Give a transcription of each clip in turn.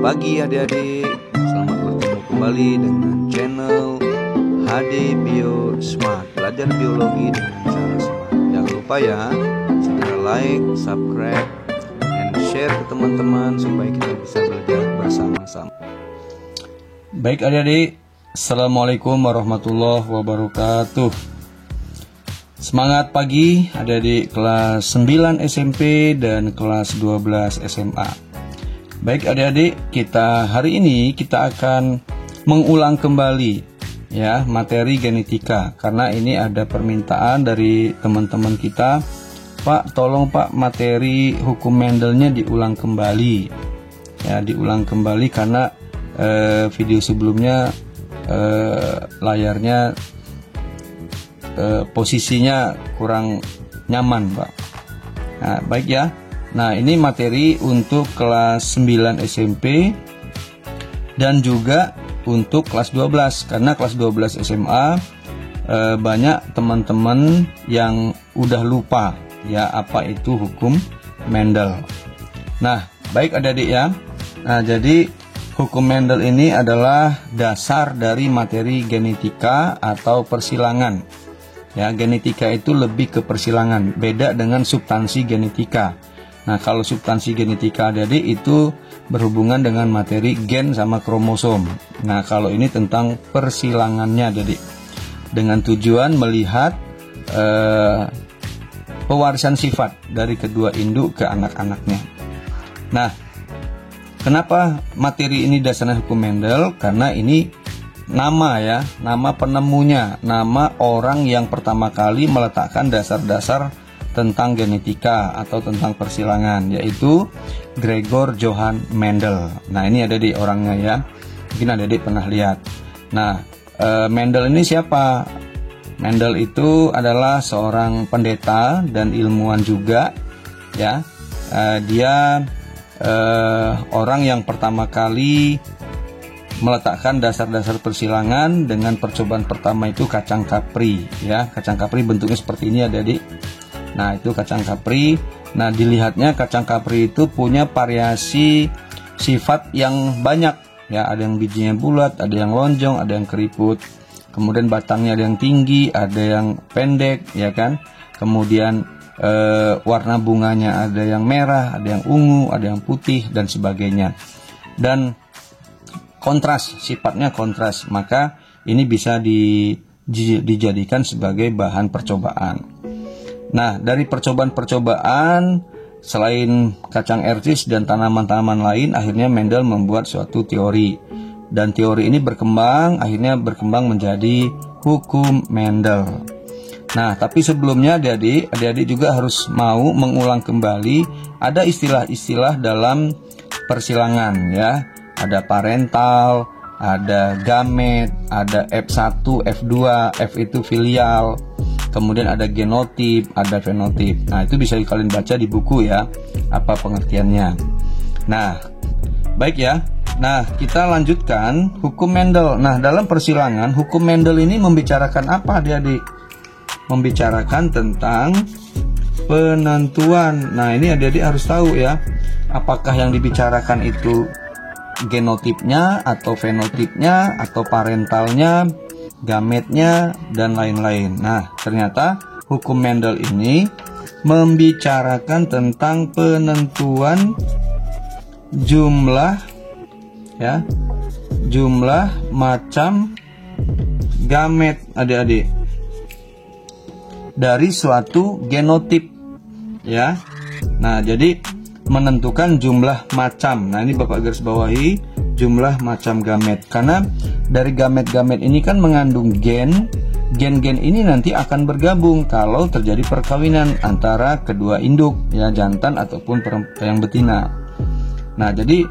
pagi adik-adik, selamat bertemu kembali dengan channel HD Bio Smart, belajar biologi dengan cara smart. Jangan lupa ya, segera like, subscribe, and share ke teman-teman supaya kita bisa belajar bersama-sama. Baik adik-adik, Assalamualaikum warahmatullahi wabarakatuh. Semangat pagi adik-adik kelas 9 SMP dan kelas 12 SMA. Baik adik-adik, hari ini kita akan mengulang kembali ya materi genetika, karena ini ada permintaan dari teman-teman kita, Pak tolong Pak materi hukum Mendelnya diulang kembali ya, diulang kembali karena video sebelumnya layarnya posisinya kurang nyaman Pak. Nah, baik ya. Nah, ini materi untuk kelas 9 SMP dan juga untuk kelas 12, karena kelas 12 SMA banyak teman-teman yang udah lupa ya apa itu hukum Mendel. Nah, baik adik-adik ya. Nah, jadi hukum Mendel ini adalah dasar dari materi genetika atau persilangan. Ya, genetika itu lebih ke persilangan, beda dengan substansi genetika. Nah, kalau substansi genetika adik-adik itu berhubungan dengan materi gen sama kromosom. Nah, kalau ini tentang persilangannya adik-adik, dengan tujuan melihat pewarisan sifat dari kedua induk ke anak-anaknya. Nah, kenapa materi ini dasarnya hukum Mendel? Karena ini nama ya, nama penemunya, nama orang yang pertama kali meletakkan dasar-dasar tentang genetika atau tentang persilangan, yaitu Gregor Johann Mendel. Nah, ini ada di orangnya ya, mungkin adik-adik pernah lihat. Nah, Mendel ini siapa? Mendel itu adalah seorang pendeta dan ilmuwan juga ya. Dia orang yang pertama kali meletakkan dasar-dasar persilangan dengan percobaan pertama itu kacang kapri ya. Kacang kapri bentuknya seperti ini adik-adik. Nah, itu kacang kapri. Nah, dilihatnya kacang kapri itu punya variasi sifat yang banyak ya, ada yang bijinya bulat, ada yang lonjong, ada yang keriput. Kemudian batangnya ada yang tinggi, ada yang pendek ya kan. Kemudian warna bunganya ada yang merah, ada yang ungu, ada yang putih dan sebagainya. Dan kontras, sifatnya kontras, maka ini bisa dijadikan sebagai bahan percobaan. Nah, dari percobaan-percobaan selain kacang ercis dan tanaman-tanaman lain, akhirnya Mendel membuat suatu teori. Dan teori ini akhirnya berkembang menjadi hukum Mendel. Nah, tapi sebelumnya adik-adik juga harus mau mengulang kembali ada istilah-istilah dalam persilangan ya. Ada parental, ada gamet, ada F1, F2, F itu filial, kemudian ada genotip, ada fenotip. Nah, itu bisa kalian baca di buku ya, apa pengertiannya. Nah, baik ya. Nah, kita lanjutkan hukum Mendel. Nah, dalam persilangan, hukum Mendel ini membicarakan apa adik-adik? Membicarakan tentang penentuan. Nah, ini adik-adik harus tahu ya, apakah yang dibicarakan itu genotipnya atau fenotipnya atau parentalnya, gametnya dan lain-lain. Nah, ternyata hukum Mendel ini membicarakan tentang penentuan jumlah ya, jumlah macam gamet adik-adik dari suatu genotip ya. Nah, jadi menentukan jumlah macam. Nah, ini Bapak garis bawahi jumlah macam gamet, karena dari gamet-gamet ini kan mengandung gen. Gen-gen ini nanti akan bergabung kalau terjadi perkawinan antara kedua induk ya, jantan ataupun yang betina. Nah, jadi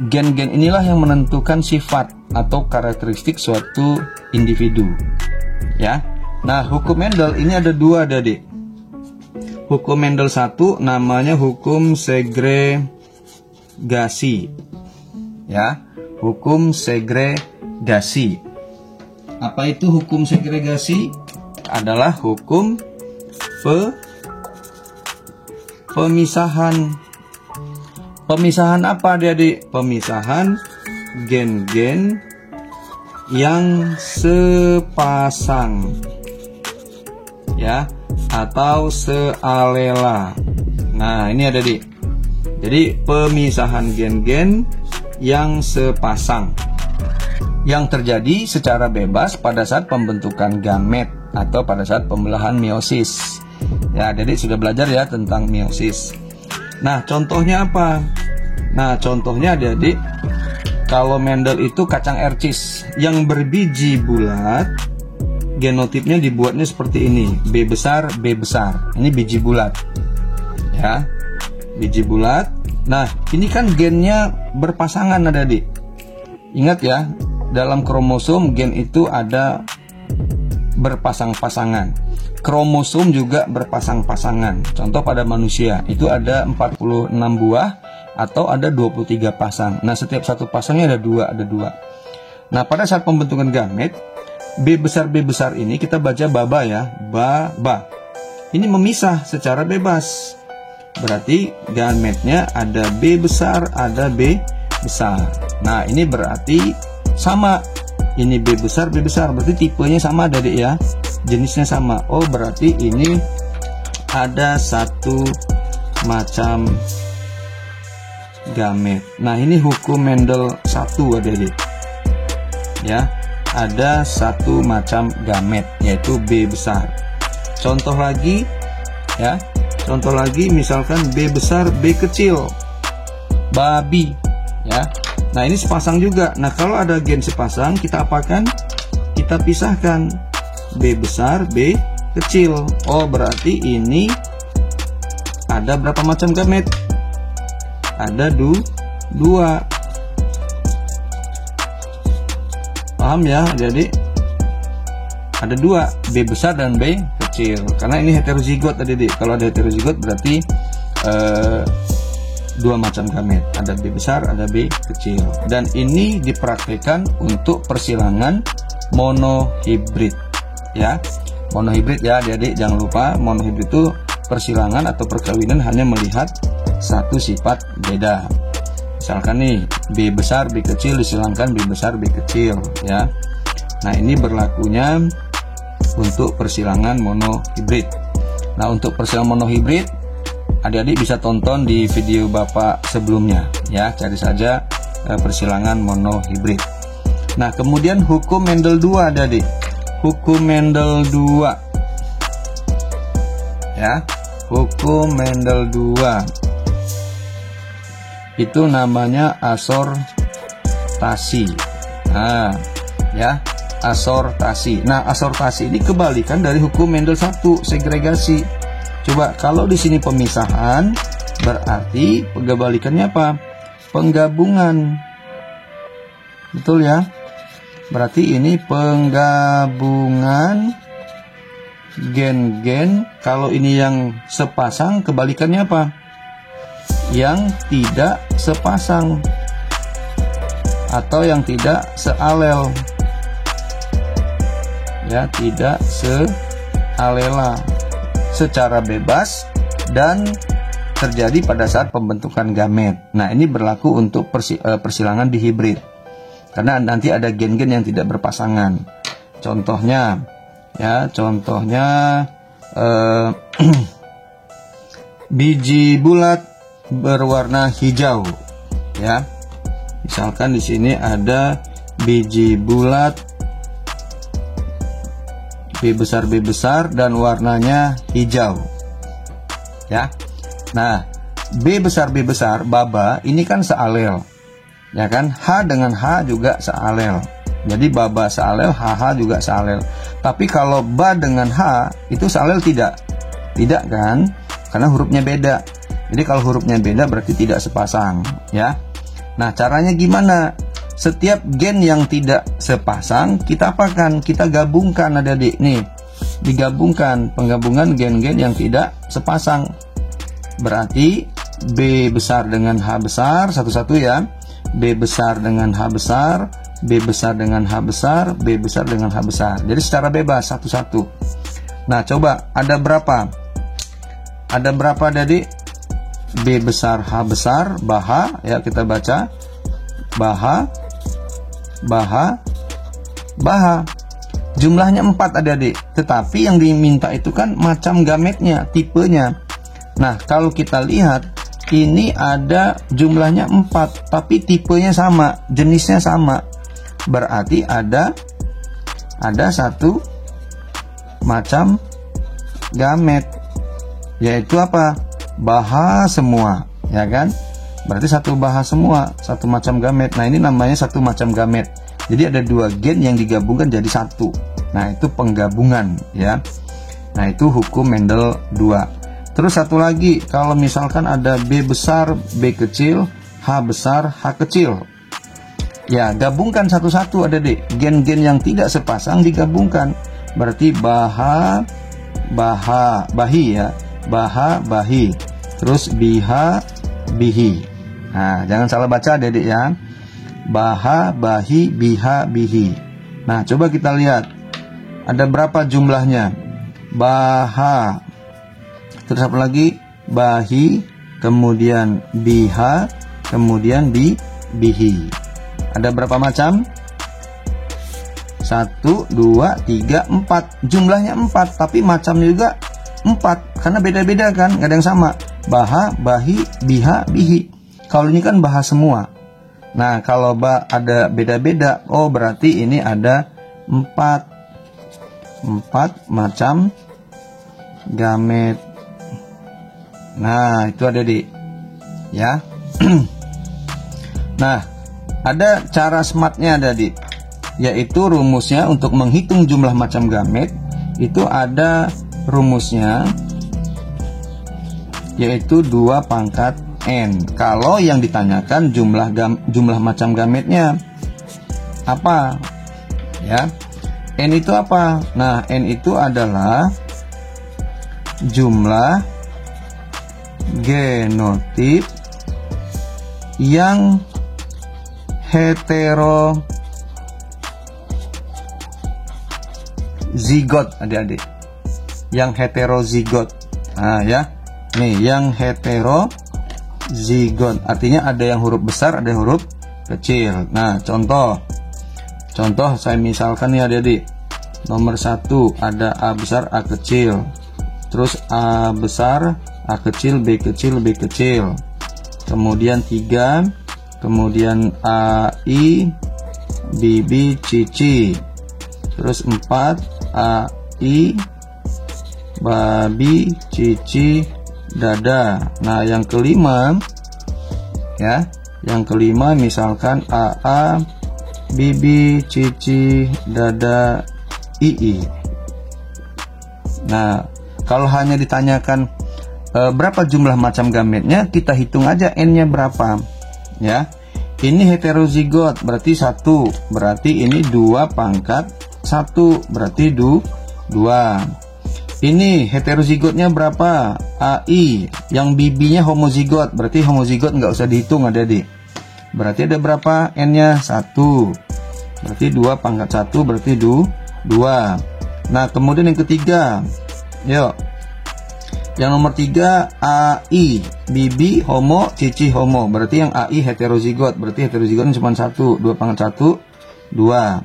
gen-gen inilah yang menentukan sifat atau karakteristik suatu individu ya. Nah, hukum Mendel ini ada dua adik. Hukum Mendel 1 namanya hukum segregasi ya, hukum segregasi. Apa itu hukum segregasi? Adalah hukum pemisahan Pemisahan apa adik-adik? Pemisahan gen-gen yang sepasang, ya, atau sealela. Nah, ini adik-adik. Jadi pemisahan gen-gen yang sepasang yang terjadi secara bebas pada saat pembentukan gamet atau pada saat pembelahan meiosis. Ya, adik-adik sudah belajar ya tentang meiosis. Nah, contohnya apa? Nah, contohnya adik-adik, kalau Mendel itu kacang ercis yang berbiji bulat, genotipnya dibuatnya seperti ini, B besar, B besar. Ini biji bulat, ya, biji bulat. Nah, ini kan gennya berpasangan adik-adik. Ingat ya, dalam kromosom gen itu ada berpasang-pasangan. Kromosom juga berpasang-pasangan. Contoh pada manusia itu ada 46 buah atau ada 23 pasang. Nah, setiap satu pasangnya ada dua. Nah, pada saat pembentukan gamet, B besar ini kita baca baba ya, baba. Ini memisah secara bebas. Berarti gametnya ada B besar, ada B besar. Nah, ini berarti sama. Ini B besar, berarti tipenya sama adik ya, jenisnya sama. Oh, berarti ini ada satu macam gamet. Nah, ini hukum Mendel 1 adik-adik, ya, ada satu macam gamet yaitu B besar. Contoh lagi ya, contoh lagi misalkan B besar, B kecil, babi, ya. Nah, ini sepasang juga. Nah, kalau ada gen sepasang, kita apakan? Kita pisahkan B besar, B kecil. Oh, berarti ini ada berapa macam gamet? Ada dua. Paham ya? Jadi ada dua, B besar dan B kecil. Karena ini heterozigot tadi. Kalau ada heterozigot berarti dua macam gamet, ada B besar, ada B kecil. Dan ini dipraktikkan untuk persilangan monohibrid, ya. Monohibrid ya adik-adik, jangan lupa monohibrid itu persilangan atau perkawinan hanya melihat satu sifat beda. Misalkan nih, B besar, B kecil disilangkan B besar, B kecil, ya. Nah, ini berlakunya untuk persilangan monohibrid. Nah, untuk persilangan monohibrid adik-adik bisa tonton di video Bapak sebelumnya, ya, cari saja persilangan monohibrid. Nah, kemudian hukum Mendel 2 adik-adik. Hukum Mendel 2. Ya, hukum Mendel 2. Itu namanya asortasi. Nah, ya, asortasi. Nah, asortasi ini kebalikan dari hukum Mendel 1, segregasi. Coba kalau di sini pemisahan, berarti kebalikannya apa? Penggabungan. Betul ya? Berarti ini penggabungan gen-gen. Kalau ini yang sepasang, kebalikannya apa? Yang tidak sepasang atau yang tidak sealel. Ya, tidak sealela. Secara bebas dan terjadi pada saat pembentukan gamet. Nah, ini berlaku untuk persilangan dihibrid. Karena nanti ada gen-gen yang tidak berpasangan. Contohnya, ya, biji bulat berwarna hijau, ya. Misalkan di sini ada biji bulat B besar dan warnanya hijau, ya. Nah, B besar baba ini kan sealel, ya kan? H dengan H juga sealel. Jadi baba sealel, HH juga sealel. Tapi kalau ba dengan H itu sealel tidak kan? Karena hurufnya beda. Jadi kalau hurufnya beda berarti tidak sepasang, ya. Nah, caranya gimana? Setiap gen yang tidak sepasang kita apakan? Kita gabungkan adik-adik nih. Digabungkan, penggabungan gen-gen yang tidak sepasang. Berarti B besar dengan H besar satu-satu ya. B besar dengan H besar, B besar dengan H besar, B besar dengan H besar. Jadi secara bebas satu-satu. Nah, coba ada berapa? Ada berapa adik? B besar H besar, Baha, ya kita baca Baha, Baha, Baha. Jumlahnya 4 adik-adik, tetapi yang diminta itu kan macam gametnya, tipenya. Nah, kalau kita lihat ini ada jumlahnya 4, tapi tipenya sama, jenisnya sama. Berarti ada satu macam gamet, yaitu apa? Baha semua, ya kan? Berarti satu baha semua, satu macam gamet. Nah, ini namanya satu macam gamet. Jadi ada 2 gen yang digabungkan jadi satu. Nah, itu penggabungan, ya. Nah, itu hukum Mendel 2. Terus satu lagi, kalau misalkan ada B besar, B kecil, H besar, H kecil. Ya, gabungkan satu-satu adik-adik. Gen-gen yang tidak sepasang digabungkan. Berarti Baha, Baha, Bahi ya. Baha, Bahi. Terus Biha, Bihi. Nah, jangan salah baca adik-adik ya. Baha, Bahi, Biha, Bihi. Nah, coba kita lihat. Ada berapa jumlahnya? Baha. Terus apa lagi? Bahi, kemudian Biha, kemudian Bihi. Ada berapa macam? 1, 2, 3, 4. Jumlahnya 4, tapi macamnya juga 4. Karena beda-beda kan, nggak ada yang sama. Baha, Bahi, Biha, Bihi. Kalau ini kan Baha semua. Nah, kalau ada beda-beda, oh berarti ini ada 4 macam gamet. Nah, itu ada di ya. Nah, ada cara smartnya ada di, yaitu rumusnya untuk menghitung jumlah macam gamet itu ada rumusnya, yaitu 2 pangkat N. Kalau yang ditanyakan jumlah macam gametnya apa? Ya. N itu apa? Nah, N itu adalah jumlah genotip yang heterozigot, adik-adik. Yang heterozigot. Nah, ya. Nih, yang heterozigot. Artinya ada yang huruf besar, ada yang huruf kecil. Nah, contoh saya misalkan nih adik-adik. Nomor 1 ada A besar, A kecil. Terus A besar, A kecil, B kecil, B kecil. Kemudian 3, kemudian AI, BB, Cici. Terus 4, AI, Babi, Cici, Dada. Nah, yang kelima ya, yang kelima misalkan AA, Bibi, Cici, Dada, II. Nah, kalau hanya ditanyakan berapa jumlah macam gametnya, kita hitung aja N-nya berapa. Ya, ini heterozigot berarti 1, berarti ini 2 pangkat 1, berarti 2. Ini heterozigotnya berapa? AI. Yang bibinya homozigot, berarti homozigot nggak usah dihitung adik-adik. Berarti ada berapa N-nya? 1. Berarti 2 pangkat 1, berarti 2. Nah, kemudian yang ketiga, yuk. Yang nomor 3 AI, Bibi homo, Cici homo. Berarti yang AI heterozigot. Berarti heterozigotnya cuma 1, 2 pangkat 1, 2.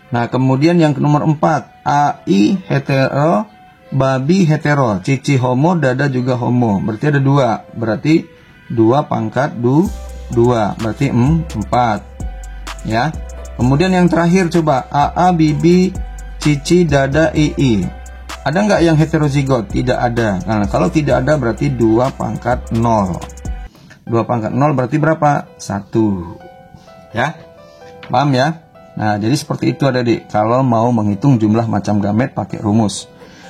Nah, kemudian yang nomor 4 AI hetero, Babi hetero, Cici homo, Dada juga homo. Berarti ada 2. Berarti 2 pangkat 2. Berarti 4. Ya. Kemudian yang terakhir coba AA, Bibi, Cici, Dada, II. Ada nggak yang heterozigot? Tidak ada. Nah, kalau tidak ada berarti 2 pangkat 0. 2 pangkat 0 berarti berapa? 1. Ya. Paham ya? Nah, jadi seperti itu adik-adik. Kalau mau menghitung jumlah macam gamet pakai rumus.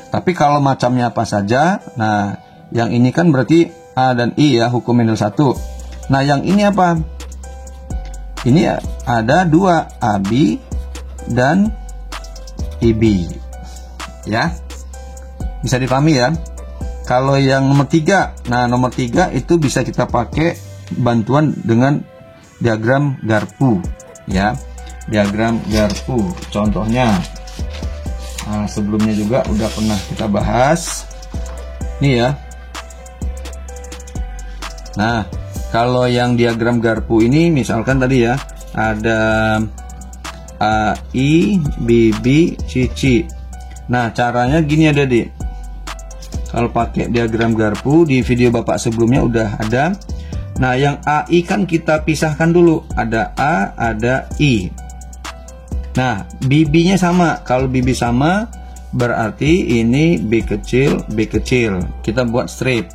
Tapi kalau macamnya apa saja, nah, yang ini kan berarti A dan I ya, hukum Mendel 1. Nah, yang ini apa? Ini ada 2, AB dan IB. Ya. Bisa dipahami ya. Kalau yang nomor 3, nah nomor 3 itu bisa kita pakai bantuan dengan diagram Garpu ya. Diagram Garpu. Contohnya, nah, sebelumnya juga udah pernah kita bahas. Nih ya. Nah, kalau yang diagram garpu ini misalkan tadi ya, ada A, I, B, B, C, C. Nah, caranya gini Adik-adik. Kalau pakai diagram garpu di video Bapak sebelumnya udah ada. Nah, yang AI kan kita pisahkan dulu. Ada A, ada I. Nah, BB-nya sama. Kalau BB sama, berarti ini B kecil, B kecil. Kita buat strip.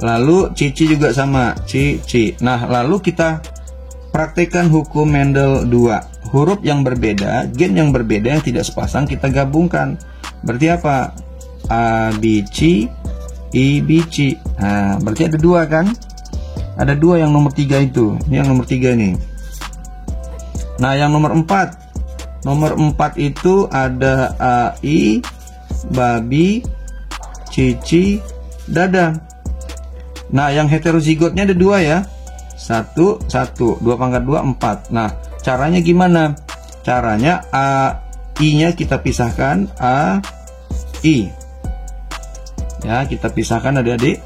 Lalu CC juga sama, CC. Nah, lalu kita praktekkan hukum Mendel 2. Huruf yang berbeda, gen yang berbeda yang tidak sepasang kita gabungkan. Berarti apa? A, B, C, I, B, C. Nah, berarti ada 2 kan? Ada 2 yang nomor 3 itu. Ini yang nomor 3 nih. Nah, yang nomor 4. Nomor 4 itu ada AI, babi, cici, dada. Nah, yang heterozigotnya ada 2 ya. 1, 1, 2 pangkat 2, 4. Nah, caranya gimana? Caranya AI-nya kita pisahkan, A, I. Ya, kita pisahkan adik-adik.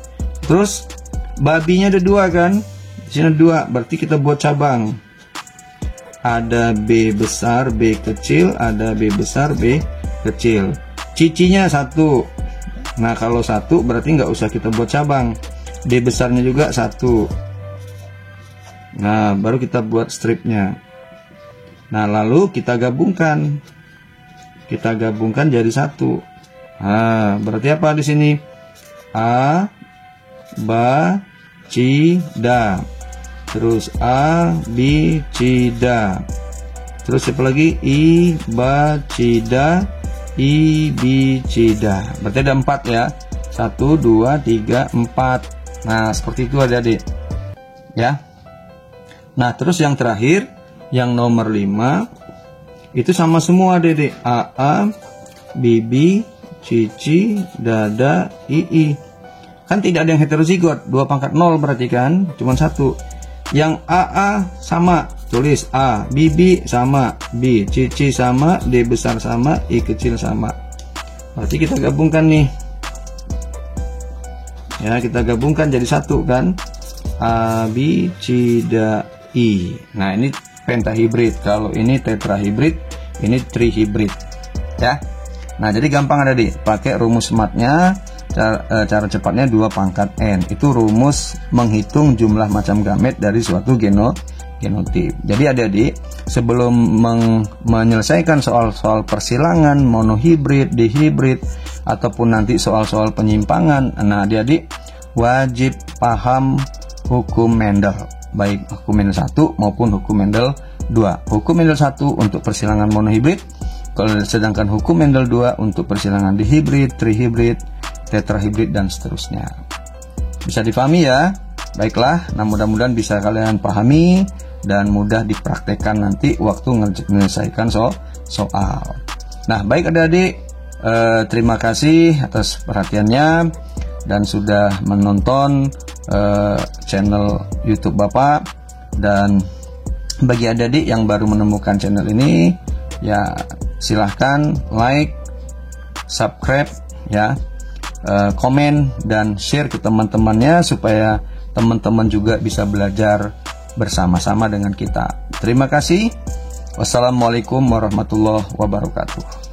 Terus babinya ada 2 kan? Di sini ada 2, berarti kita buat cabang. Ada B besar, B kecil, ada B besar, B kecil. Cicinya 1. Nah, kalau 1 berarti nggak usah kita buat cabang. D besarnya juga 1. Nah, baru kita buat stripnya. Nah, lalu kita gabungkan. Kita gabungkan jadi 1. Nah, berarti apa di sini? A, ba, ci, da. Terus A, B, C, da. Terus siapa lagi? I, ba, ci, da, I, B, C, da. Berarti ada 4 ya. 1, 2, 3, 4. Nah, seperti itu adik-adik. Ya. Nah, terus yang terakhir, yang nomor 5, itu sama semua adik-adik. A, B, B, C, C, dada, I. Kan tidak ada yang heterozigot. 2 pangkat 0 berarti kan? Cuma 1. Yang AA sama, tulis A. BB sama, B. CC sama, D besar sama, I kecil sama. Berarti kita gabungkan nih. Ya, kita gabungkan jadi 1 kan? A, B, C, D, I. Nah, ini pentahibrid. Kalau ini tetrahibrid, ini trihibrid. Ya. Nah, jadi gampang ada di pakai rumus SMART-nya. Cara cepatnya 2 pangkat N. Itu rumus menghitung jumlah macam gamet dari suatu genotip. Jadi adik-adik, sebelum menyelesaikan soal-soal persilangan, monohibrid, dihibrid, ataupun nanti soal-soal penyimpangan, nah adik-adik wajib paham hukum Mendel, baik hukum Mendel 1 maupun hukum Mendel 2. Hukum Mendel 1 untuk persilangan monohibrid, sedangkan hukum Mendel 2 untuk persilangan dihibrid, trihibrid, tetrahibrid, dan seterusnya. Bisa dipahami ya? Baiklah, nah mudah-mudahan bisa kalian pahami dan mudah dipraktekkan nanti waktu menyelesaikan soal. Nah, baik adik-adik, terima kasih atas perhatiannya dan sudah menonton channel YouTube Bapak. Dan bagi adik-adik yang baru menemukan channel ini, ya silahkan like, subscribe ya, komen dan share ke teman-temannya supaya teman-teman juga bisa belajar bersama-sama dengan kita. Terima kasih. Wassalamualaikum warahmatullahi wabarakatuh.